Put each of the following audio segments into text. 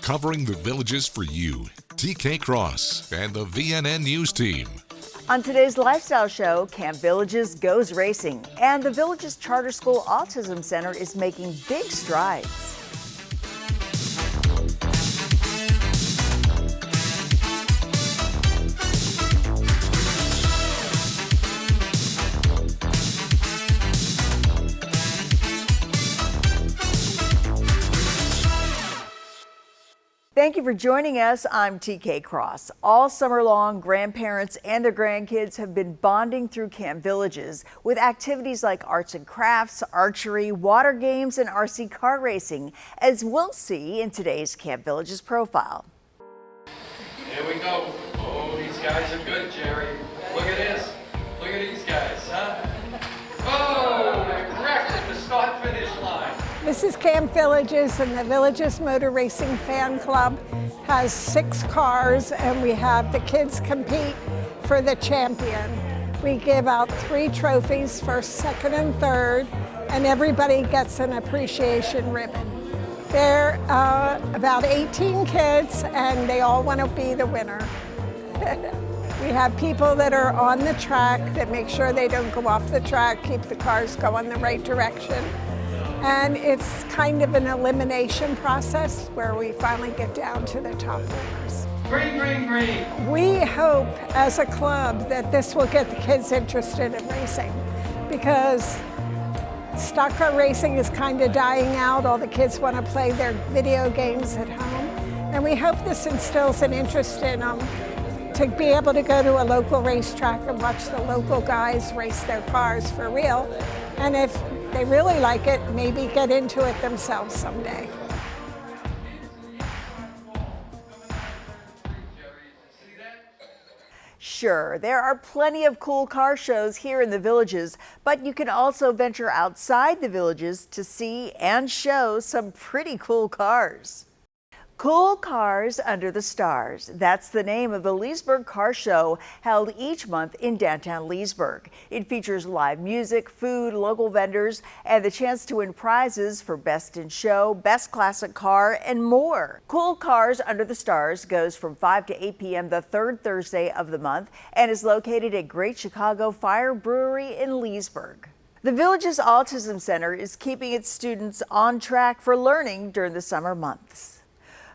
covering the Villages for you. TK Cross and the VNN News Team. On today's Lifestyle Show, Camp Villages goes racing, and the Villages Charter School Autism Center is making big strides. Thank you for joining us. I'm TK Cross. All summer long, grandparents and their grandkids have been bonding through Camp Villages with activities like arts and crafts, archery, water games, and RC car racing, as we'll see in today's Camp Villages profile. Here we go. Oh, these guys are good, Jerry. Look at this. Look at these guys, huh? Oh, wrecked at the start-finish line. This is Camp Villages, and the Villages Motor Racing Fan Club has 6 cars, and we have the kids compete for the champion. We give out 3 trophies, first, second, and third, and everybody gets an appreciation ribbon. There are about 18 kids, and they all want to be the winner. We have people that are on the track that make sure they don't go off the track, keep the cars going the right direction. And it's kind of an elimination process where we finally get down to the top winners. Green, green, green. We hope as a club that this will get the kids interested in racing, because stock car racing is kind of dying out. All the kids want to play their video games at home. And we hope this instills an interest in them to be able to go to a local racetrack and watch the local guys race their cars for real. And if they really like it, maybe get into it themselves someday. Sure, there are plenty of cool car shows here in the Villages, but you can also venture outside the Villages to see and show some pretty cool cars. Cool Cars Under the Stars. That's the name of the Leesburg Car Show, held each month in downtown Leesburg. It features live music, food, local vendors, and the chance to win prizes for Best in Show, Best Classic Car, and more. Cool Cars Under the Stars goes from 5 to 8 p.m. the third Thursday of the month and is located at Great Chicago Fire Brewery in Leesburg. The Villages Autism Center is keeping its students on track for learning during the summer months.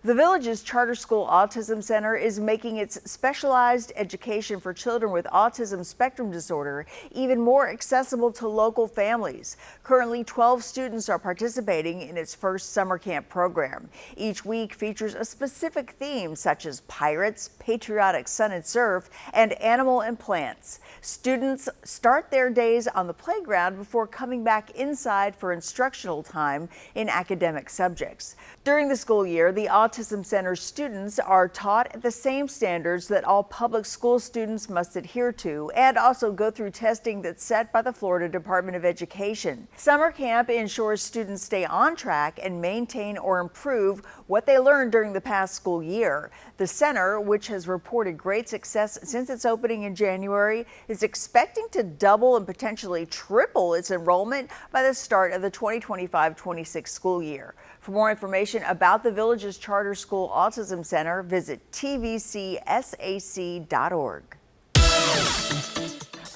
The Villages Charter School Autism Center is making its specialized education for children with autism spectrum disorder even more accessible to local families. Currently, 12 students are participating in its first summer camp program. Each week features a specific theme such as pirates, patriotic sun and surf, and animal and plants. Students start their days on the playground before coming back inside for instructional time in academic subjects. During the school year, the Autism Center students are taught at the same standards that all public school students must adhere to and also go through testing that's set by the Florida Department of Education. Summer camp ensures students stay on track and maintain or improve what they learned during the past school year. The center, which has reported great success since its opening in January, is expecting to double and potentially triple its enrollment by the start of the 2025-26 school year. For more information about the Villages Charter School Autism Center, visit tvcsac.org.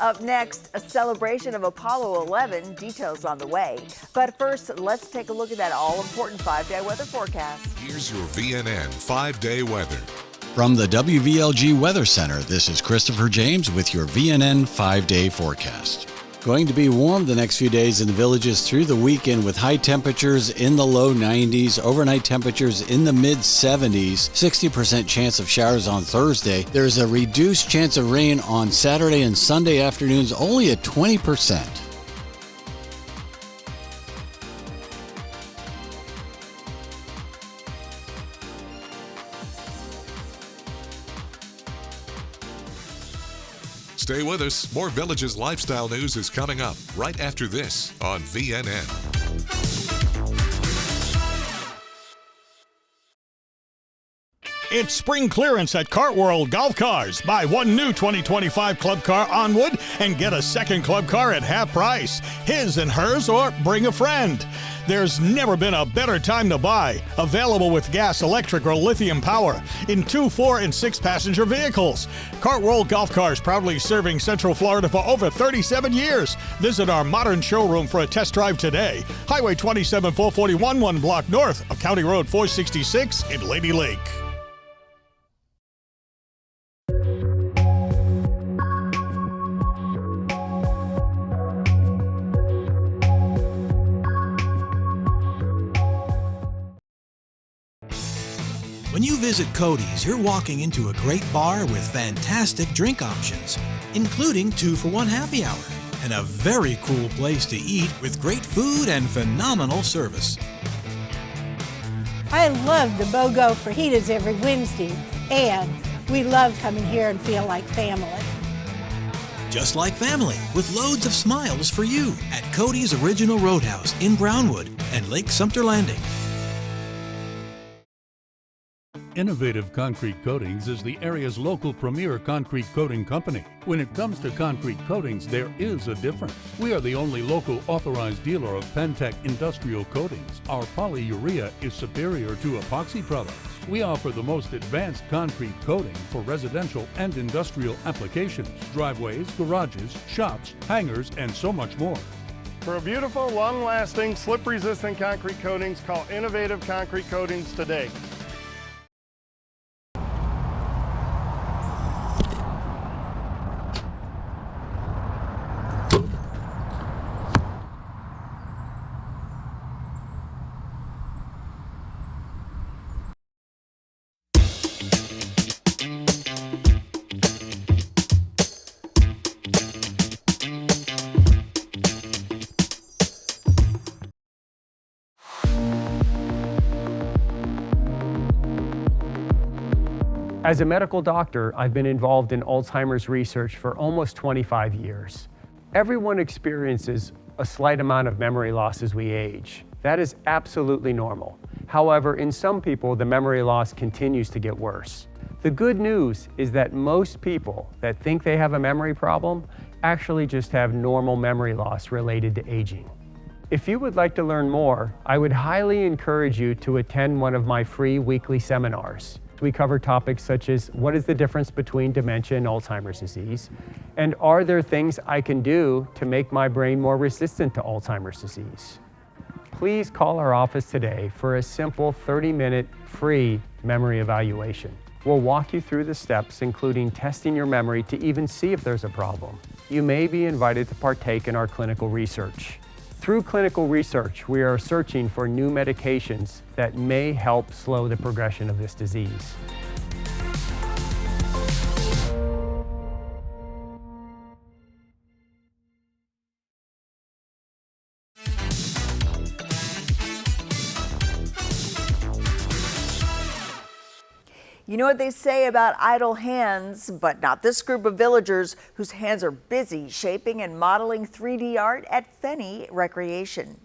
Up next, a celebration of Apollo 11, details on the way. But first, let's take a look at that all-important 5-day weather forecast. Here's your VNN 5-day weather. From the WVLG Weather Center, this is Christopher James with your VNN 5-day forecast. Going to be warm the next few days in the Villages through the weekend with high temperatures in the low 90s, overnight temperatures in the mid 70s, 60% chance of showers on Thursday. There's a reduced chance of rain on Saturday and Sunday afternoons, only at 20%. Stay with us. More Villages lifestyle news is coming up right after this on VNN. It's spring clearance at Kart World Golf Cars. Buy one new 2025 club car on wood and get a second club car at half price. His and hers, or bring a friend. There's never been a better time to buy. Available with gas, electric, or lithium power in 2, 4, and 6 passenger vehicles. Cartworld Golf Cars, proudly serving Central Florida for over 37 years. Visit our modern showroom for a test drive today. Highway 27 441, 1 block north of County Road 466 in Lady Lake. When you visit Cody's, you're walking into a great bar with fantastic drink options, including 2-for-1 happy hour, and a very cool place to eat with great food and phenomenal service. I love the BOGO fajitas every Wednesday, and we love coming here and feel like family. Just like family, with loads of smiles for you at Cody's Original Roadhouse in Brownwood and Lake Sumter Landing. Innovative Concrete Coatings is the area's local premier concrete coating company. When it comes to concrete coatings, there is a difference. We are the only local authorized dealer of Pentec industrial coatings. Our polyurea is superior to epoxy products. We offer the most advanced concrete coating for residential and industrial applications, driveways, garages, shops, hangars, and so much more. For a beautiful, long-lasting, slip-resistant concrete coatings, call Innovative Concrete Coatings today. As a medical doctor, I've been involved in Alzheimer's research for almost 25 years. Everyone experiences a slight amount of memory loss as we age. That is absolutely normal. However, in some people, the memory loss continues to get worse. The good news is that most people that think they have a memory problem actually just have normal memory loss related to aging. If you would like to learn more, I would highly encourage you to attend one of my free weekly seminars. We cover topics such as what is the difference between dementia and Alzheimer's disease, and are there things I can do to make my brain more resistant to Alzheimer's disease? Please call our office today for a simple 30-minute free memory evaluation. We'll walk you through the steps, including testing your memory to even see if there's a problem. You may be invited to partake in our clinical research. Through clinical research, we are searching for new medications that may help slow the progression of this disease. You know what they say about idle hands, but not this group of villagers whose hands are busy shaping and modeling 3D art at Fenney Recreation.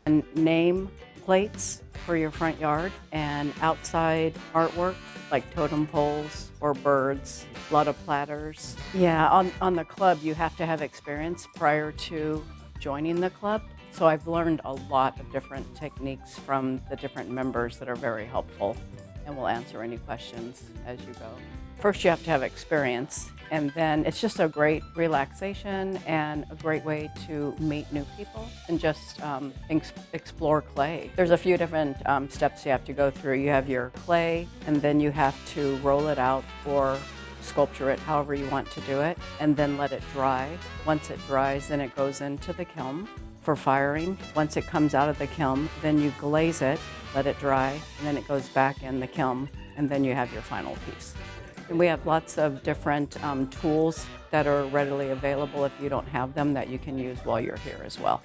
And name plates for your front yard and outside artwork like totem poles or birds, a lot of platters. Yeah, on the club you have to have experience prior to joining the club. So I've learned a lot of different techniques from the different members that are very helpful, and we'll answer any questions as you go. First, you have to have experience, and then it's just a great relaxation and a great way to meet new people and just explore clay. There's a few different steps you have to go through. You have your clay, and then you have to roll it out or sculpture it however you want to do it, and then let it dry. Once it dries, then it goes into the kiln for firing. Once it comes out of the kiln, then you glaze it, let it dry, and then it goes back in the kiln, and then you have your final piece. And we have lots of different tools that are readily available if you don't have them that you can use while you're here as well.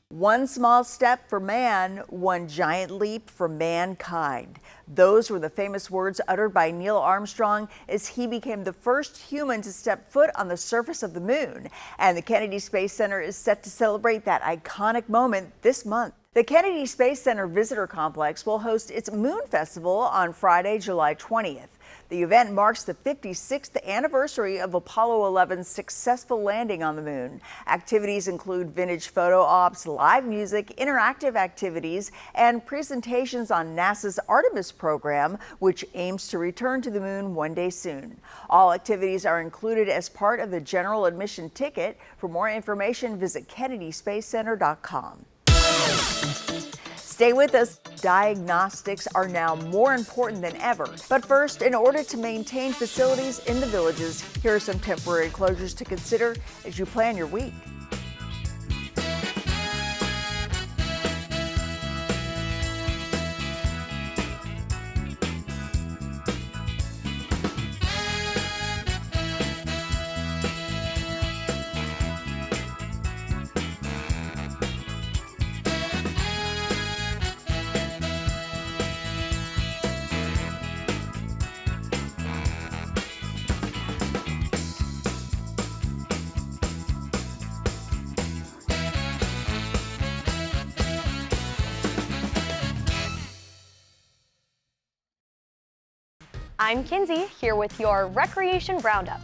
One small step for man, one giant leap for mankind. Those were the famous words uttered by Neil Armstrong as he became the first human to step foot on the surface of the moon. And the Kennedy Space Center is set to celebrate that iconic moment this month. The Kennedy Space Center Visitor Complex will host its Moon Festival on Friday, July 20th. The event marks the 56th anniversary of Apollo 11's successful landing on the moon. Activities include vintage photo ops, live music, interactive activities, and presentations on NASA's Artemis program, which aims to return to the moon one day soon. All activities are included as part of the general admission ticket. For more information, visit KennedySpaceCenter.com. Stay with us. Diagnostics are now more important than ever. But first, in order to maintain facilities in the Villages, here are some temporary closures to consider as you plan your week. I'm Kinsey, here with your Recreation Roundup.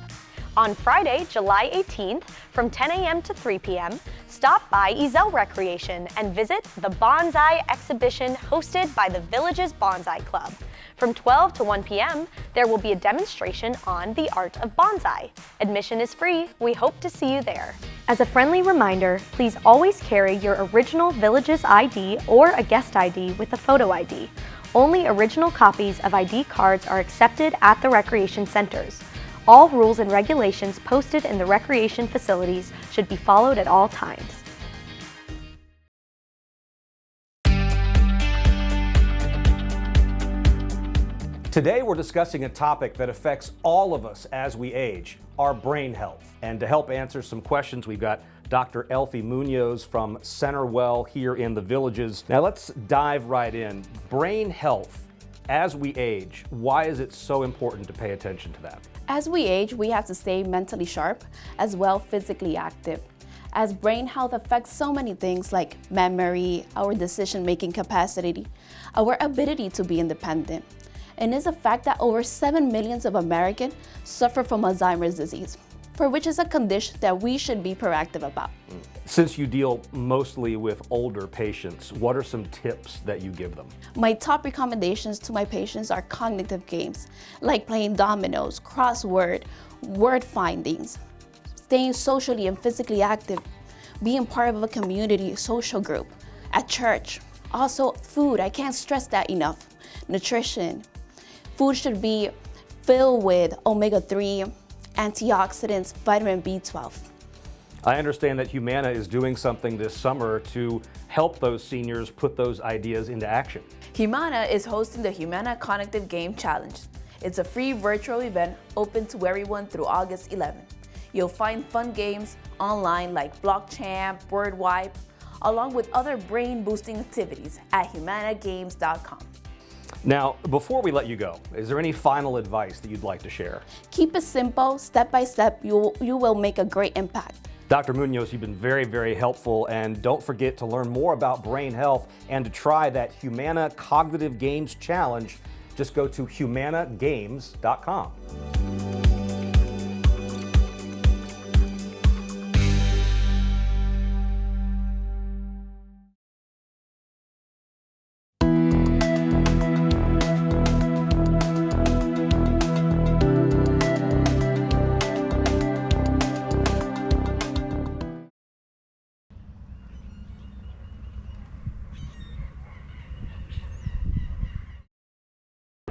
On Friday, July 18th, from 10 a.m. to 3 p.m., stop by Ezell Recreation and visit the Bonsai exhibition hosted by the Villages Bonsai Club. From 12 to 1 p.m., there will be a demonstration on the art of bonsai. Admission is free. We hope to see you there. As a friendly reminder, please always carry your original Villages ID or a guest ID with a photo ID. Only original copies of ID cards are accepted at the recreation centers. All rules and regulations posted in the recreation facilities should be followed at all times. Today we're discussing a topic that affects all of us as we age, our brain health. And to help answer some questions, we've got Dr. Elfie Munoz from CenterWell here in the Villages. Now let's dive right in. Brain health as we age, why is it so important to pay attention to that? As we age, we have to stay mentally sharp as well physically active, as brain health affects so many things like memory, our decision-making capacity, our ability to be independent. And it's a fact that over 7 million of Americans suffer from Alzheimer's disease, for which is a condition that we should be proactive about. Since you deal mostly with older patients, what are some tips that you give them? My top recommendations to my patients are cognitive games, like playing dominoes, crossword, word findings, staying socially and physically active, being part of a community social group, at church. Also, food, I can't stress that enough. Nutrition. Food should be filled with omega-3, antioxidants, vitamin B12. I understand that Humana is doing something this summer to help those seniors put those ideas into action. Humana is hosting the Humana Cognitive Game Challenge. It's a free virtual event open to everyone through August 11th. You'll find fun games online like Block Champ, Word Wipe, along with other brain-boosting activities at humanagames.com. Now, before we let you go, is there any final advice that you'd like to share? Keep it simple, step by step, you will make a great impact. Dr. Munoz, you've been very, very helpful, and don't forget to learn more about brain health and to try that Humana Cognitive Games Challenge. Just go to humanagames.com.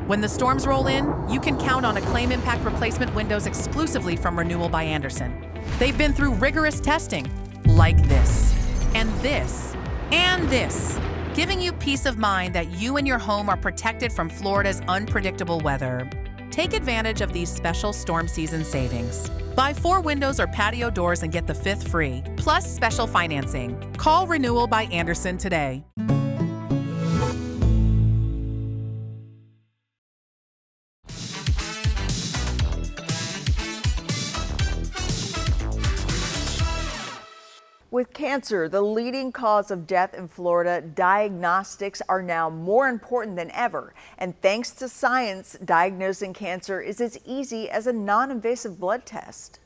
When the storms roll in, you can count on Acclaim Impact replacement windows exclusively from Renewal by Andersen. They've been through rigorous testing, like this, and this, and this, giving you peace of mind that you and your home are protected from Florida's unpredictable weather. Take advantage of these special storm season savings. Buy 4 windows or patio doors and get the 5th free, plus special financing. Call Renewal by Andersen today. With cancer, the leading cause of death in Florida, diagnostics are now more important than ever. And thanks to science, diagnosing cancer is as easy as a non-invasive blood test.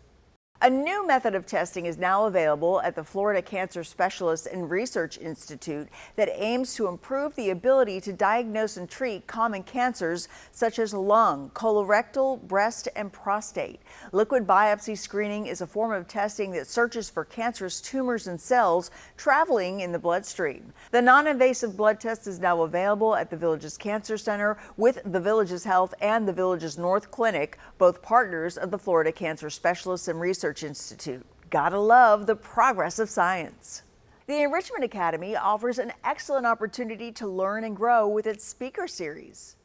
A new method of testing is now available at the Florida Cancer Specialists and Research Institute that aims to improve the ability to diagnose and treat common cancers such as lung, colorectal, breast, and prostate. Liquid biopsy screening is a form of testing that searches for cancerous tumors and cells traveling in the bloodstream. The non-invasive blood test is now available at the Villages Cancer Center with the Villages Health and the Villages North Clinic, both partners of the Florida Cancer Specialists and Research Institute. Gotta love the progress of science. The Enrichment Academy offers an excellent opportunity to learn and grow with its speaker series.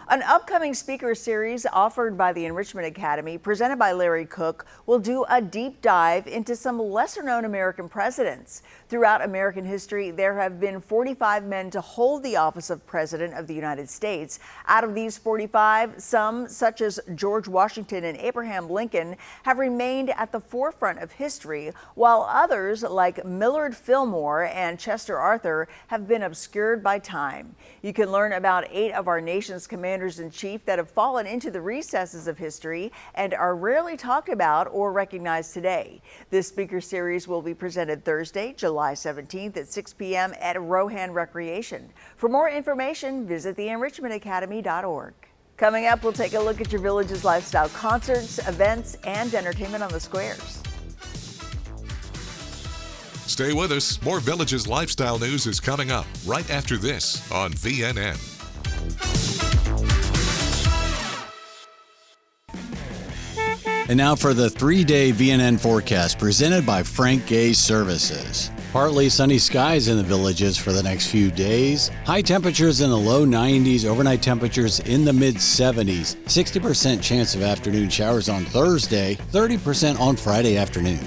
An upcoming speaker series offered by the Enrichment Academy, presented by Larry Cook, will do a deep dive into some lesser-known American presidents. Throughout American history, there have been 45 men to hold the office of President of the United States. Out of these 45, some, such as George Washington and Abraham Lincoln, have remained at the forefront of history, while others, like Millard Fillmore and Chester Arthur, have been obscured by time. You can learn about 8 of our nation's commanders-in-chief that have fallen into the recesses of history and are rarely talked about or recognized today. This speaker series will be presented Thursday, July 17th at 6 p.m. at Rohan Recreation. For more information, visit theenrichmentacademy.org. Coming up, we'll take a look at your Villages lifestyle concerts, events, and entertainment on the squares. Stay with us. More Villages lifestyle news is coming up right after this on VNN. And now for the 3-day VNN forecast presented by Frank Gay Services. Partly sunny skies in the Villages for the next few days. High temperatures in the low 90s, overnight temperatures in the mid 70s. 60% chance of afternoon showers on Thursday, 30% on Friday afternoon.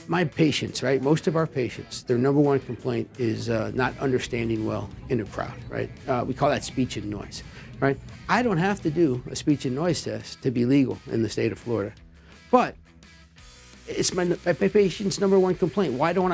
My patients, right? Most of our patients, their number one complaint is not understanding well in a crowd, right? We call that speech and noise, right? I don't have to do a speech and noise test to be legal in the state of Florida, but it's my patient's number one complaint. Why wouldn't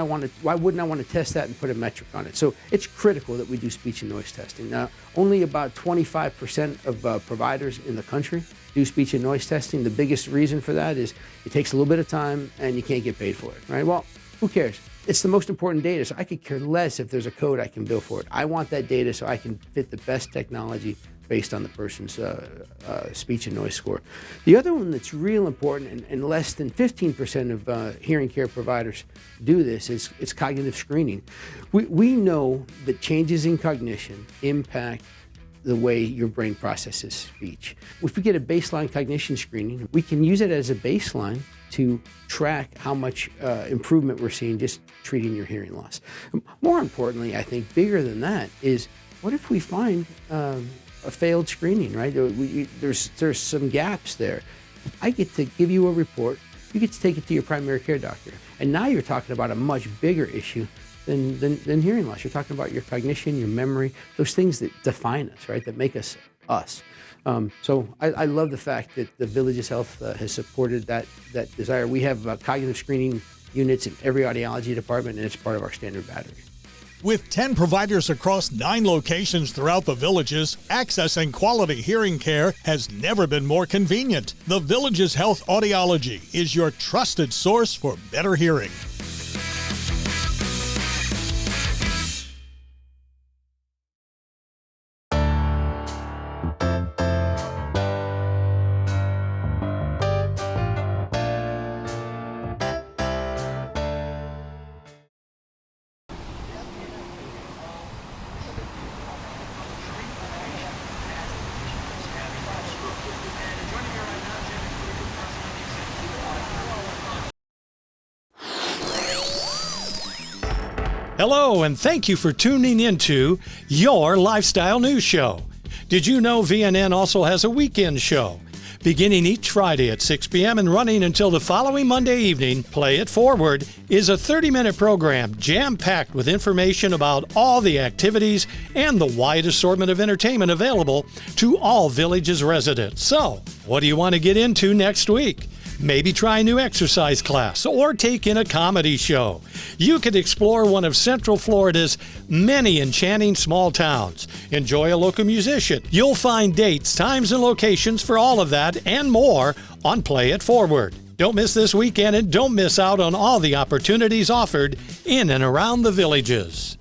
I want to test that and put a metric on it? So it's critical that we do speech and noise testing. Now, only about 25% of providers in the country do speech and noise testing. The biggest reason for that is it takes a little bit of time and you can't get paid for it, right? Well, who cares? It's the most important data, so I could care less if there's a code I can bill for it. I want that data so I can fit the best technology based on the person's speech and noise score. The other one that's real important, and less than 15% of hearing care providers do this, is cognitive screening. We know that changes in cognition impact the way your brain processes speech. If we get a baseline cognition screening, we can use it as a baseline to track how much improvement we're seeing just treating your hearing loss. More importantly, I think bigger than that is, what if we find a failed screening, right? There's some gaps there. I get to give you a report, you get to take it to your primary care doctor. And now you're talking about a much bigger issue than hearing loss. You're talking about your cognition, your memory, those things that define us, right? That make us us. So I love the fact that the Villages Health has supported that desire. We have cognitive screening units in every audiology department, and it's part of our standard battery. With 10 providers across 9 locations throughout the Villages, accessing quality hearing care has never been more convenient. The Villages Health Audiology is your trusted source for better hearing. Hello, and thank you for tuning into your Lifestyle News Show. Did you know VNN also has a weekend show? Beginning each Friday at 6 p.m. and running until the following Monday evening, Play It Forward is a 30-minute program jam-packed with information about all the activities and the wide assortment of entertainment available to all Villages residents. So, what do you want to get into next week? Maybe try a new exercise class or take in a comedy show. You could explore one of Central Florida's many enchanting small towns. Enjoy a local musician. You'll find dates, times, and locations for all of that and more on Play It Forward. Don't miss this weekend and don't miss out on all the opportunities offered in and around the Villages.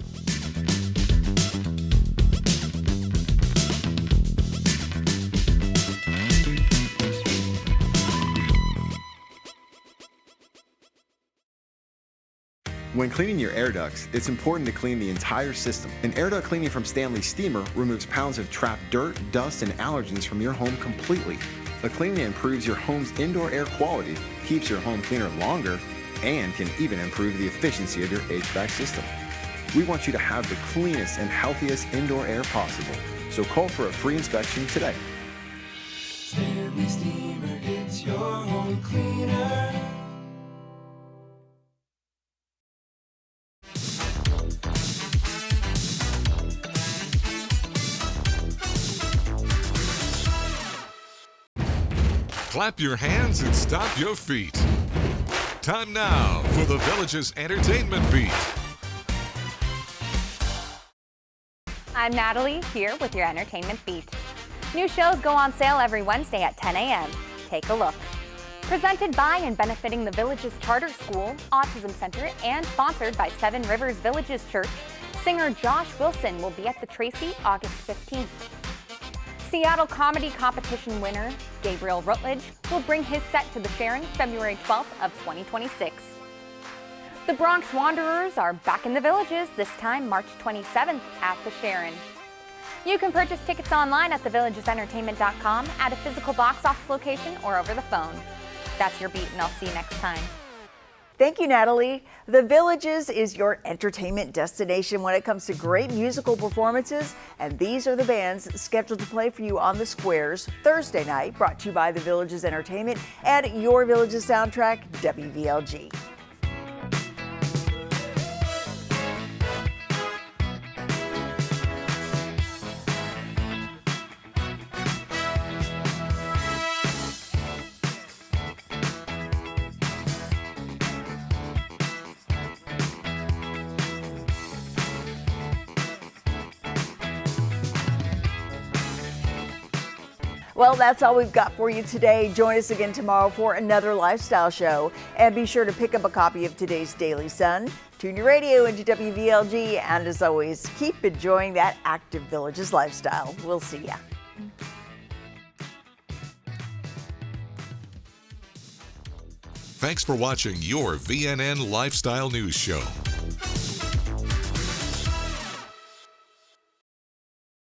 When cleaning your air ducts, it's important to clean the entire system. An air duct cleaning from Stanley Steamer removes pounds of trapped dirt, dust, and allergens from your home completely. The cleaning improves your home's indoor air quality, keeps your home cleaner longer, and can even improve the efficiency of your HVAC system. We want you to have the cleanest and healthiest indoor air possible, so call for a free inspection today. Stanley Steamer gets your home cleaner. Clap your hands and stomp your feet. Time now for the Villages Entertainment Beat. I'm Natalie, here with your Entertainment Beat. New shows go on sale every Wednesday at 10 a.m. Take a look. Presented by and benefiting the Villages Charter School, Autism Center, and sponsored by Seven Rivers Villages Church, singer Josh Wilson will be at the Tracy August 15th. Seattle Comedy Competition winner Gabriel Rutledge will bring his set to the Sharon February 12th of 2026. The Bronx Wanderers are back in the Villages, this time March 27th at the Sharon. You can purchase tickets online at thevillagesentertainment.com, at a physical box office location, or over the phone. That's your beat, and I'll see you next time. Thank you, Natalie. The Villages is your entertainment destination when it comes to great musical performances, and these are the bands scheduled to play for you on the Squares Thursday night, brought to you by the Villages Entertainment and your Villages soundtrack, WVLG. Well, that's all we've got for you today. Join us again tomorrow for another lifestyle show. And be sure to pick up a copy of today's Daily Sun. Tune your radio into WVLG. And as always, keep enjoying that active Villages lifestyle. We'll see ya. Thanks for watching your VNN Lifestyle News Show.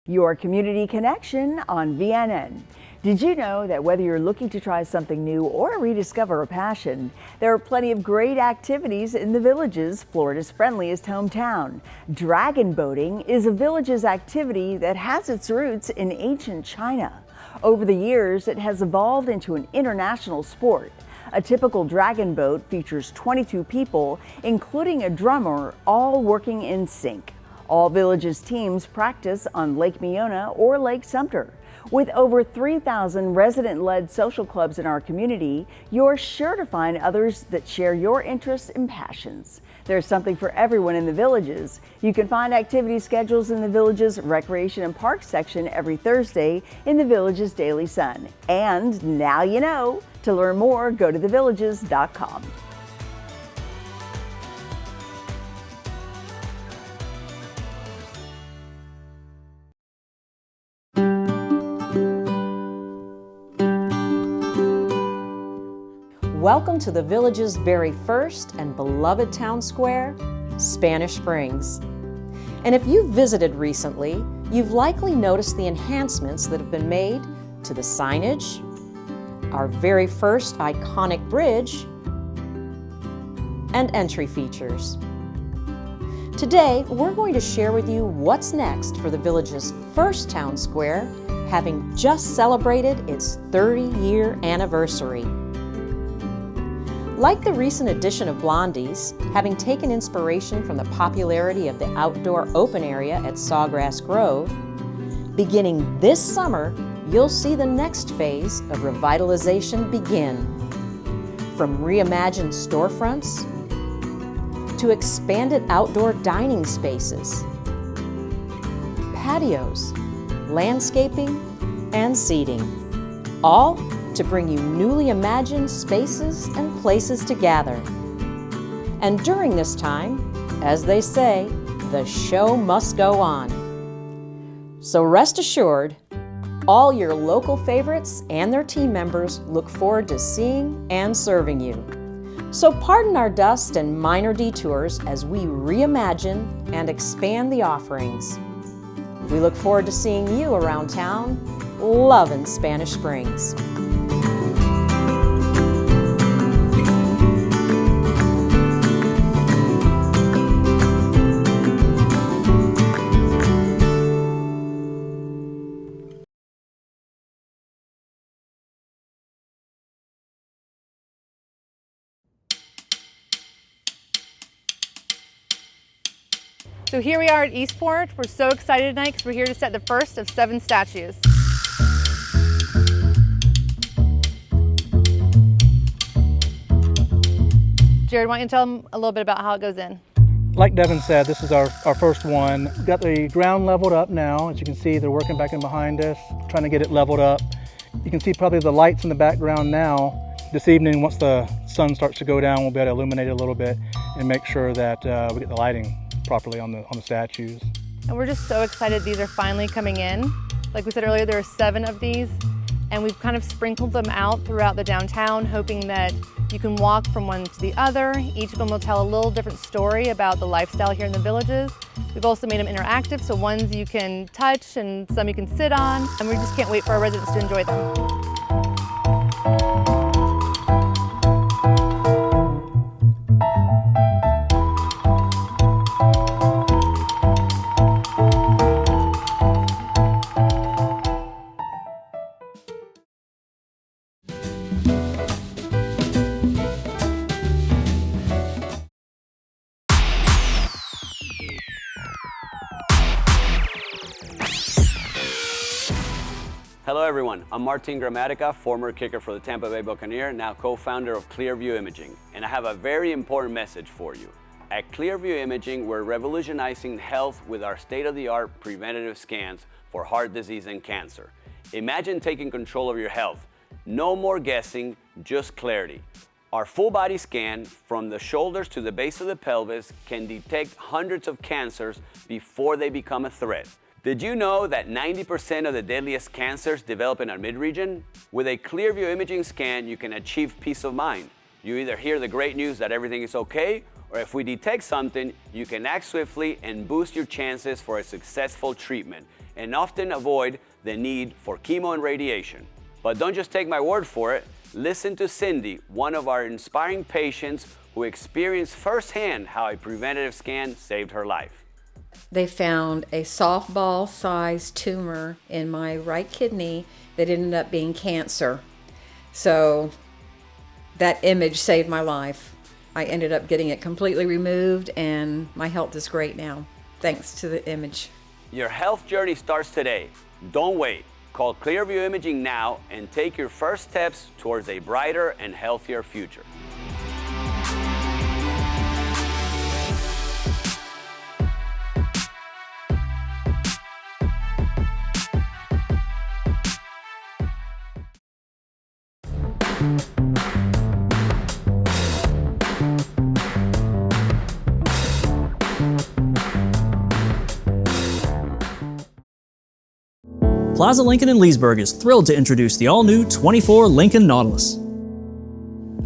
Your community connection on VNN. Did you know that whether you're looking to try something new or rediscover a passion, there are plenty of great activities in the Villages, Florida's friendliest hometown. Dragon boating is a Villages activity that has its roots in ancient China. Over the years, it has evolved into an international sport. A typical dragon boat features 22 people, including a drummer, all working in sync. All Villages teams practice on Lake Miona or Lake Sumter. With over 3,000 resident-led social clubs in our community, you're sure to find others that share your interests and passions. There's something for everyone in the Villages. You can find activity schedules in the Villages Recreation and Parks section every Thursday in the Villages Daily Sun. And now you know. To learn more, go to thevillages.com. Welcome to the Village's very first and beloved town square, Spanish Springs. And if you've visited recently, you've likely noticed the enhancements that have been made to the signage, our very first iconic bridge, and entry features. Today, we're going to share with you what's next for the Village's first town square having just celebrated its 30-year anniversary. Like the recent edition of Blondie's, having taken inspiration from the popularity of the outdoor open area at Sawgrass Grove, beginning this summer, you'll see the next phase of revitalization begin. From reimagined storefronts to expanded outdoor dining spaces, patios, landscaping, and seating, all to bring you newly imagined spaces and places to gather. And during this time, as they say, the show must go on. So rest assured, all your local favorites and their team members look forward to seeing and serving you. So pardon our dust and minor detours as we reimagine and expand the offerings. We look forward to seeing you around town, loving Spanish Springs. So here we are at Eastport. We're so excited tonight because we're here to set the first of 7 statues. Jared, why don't you tell them a little bit about how it goes in? Like Devin said, this is our first one. We've got the ground leveled up now. As you can see, they're working back in behind us, trying to get it leveled up. You can see probably the lights in the background now. This evening, once the sun starts to go down, we'll be able to illuminate it a little bit and make sure that we get the lighting properly on the statues. And we're just so excited these are finally coming in. Like we said earlier, there are 7 of these, and we've kind of sprinkled them out throughout the downtown, hoping that you can walk from one to the other. Each of them will tell a little different story about the lifestyle here in the Villages. We've also made them interactive, so ones you can touch and some you can sit on, and we just can't wait for our residents to enjoy them. Hello everyone, I'm Martin Gramatica, former kicker for the Tampa Bay Buccaneers, now co-founder of Clearview Imaging, and I have a very important message for you. At Clearview Imaging, we're revolutionizing health with our state-of-the-art preventative scans for heart disease and cancer. Imagine taking control of your health. No more guessing, just clarity. Our full body scan from the shoulders to the base of the pelvis can detect hundreds of cancers before they become a threat. Did you know that 90% of the deadliest cancers develop in our mid-region? With a Clearview imaging scan, you can achieve peace of mind. You either hear the great news that everything is okay, or if we detect something, you can act swiftly and boost your chances for a successful treatment, and often avoid the need for chemo and radiation. But don't just take my word for it. Listen to Cindy, one of our inspiring patients who experienced firsthand how a preventative scan saved her life. They found a softball-sized tumor in my right kidney that ended up being cancer. So that image saved my life. I ended up getting it completely removed, and my health is great now, thanks to the image. Your health journey starts today. Don't wait. Call Clearview Imaging now and take your first steps towards a brighter and healthier future. Plaza Lincoln in Leesburg is thrilled to introduce the all-new 24 Lincoln Nautilus.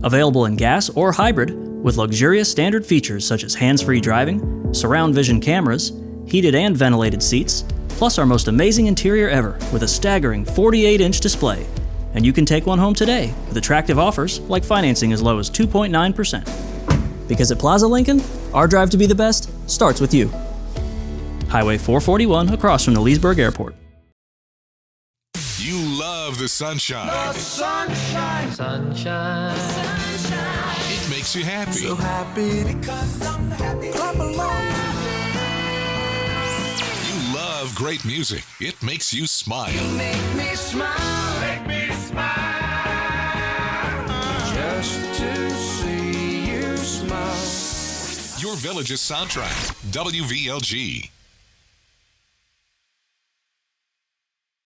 Available in gas or hybrid, with luxurious standard features such as hands-free driving, surround vision cameras, heated and ventilated seats, plus our most amazing interior ever with a staggering 48-inch display. And you can take one home today with attractive offers like financing as low as 2.9%. Because at Plaza Lincoln, our drive to be the best starts with you. Highway 441 across from the Leesburg Airport. You love the sunshine. The sunshine. Sunshine. Sunshine. It makes you happy. So happy because I'm happy. Clap along. You love great music. It makes you smile. You make me smile. Make me smile. Just to see you smile. Your Village's soundtrack, WVLG.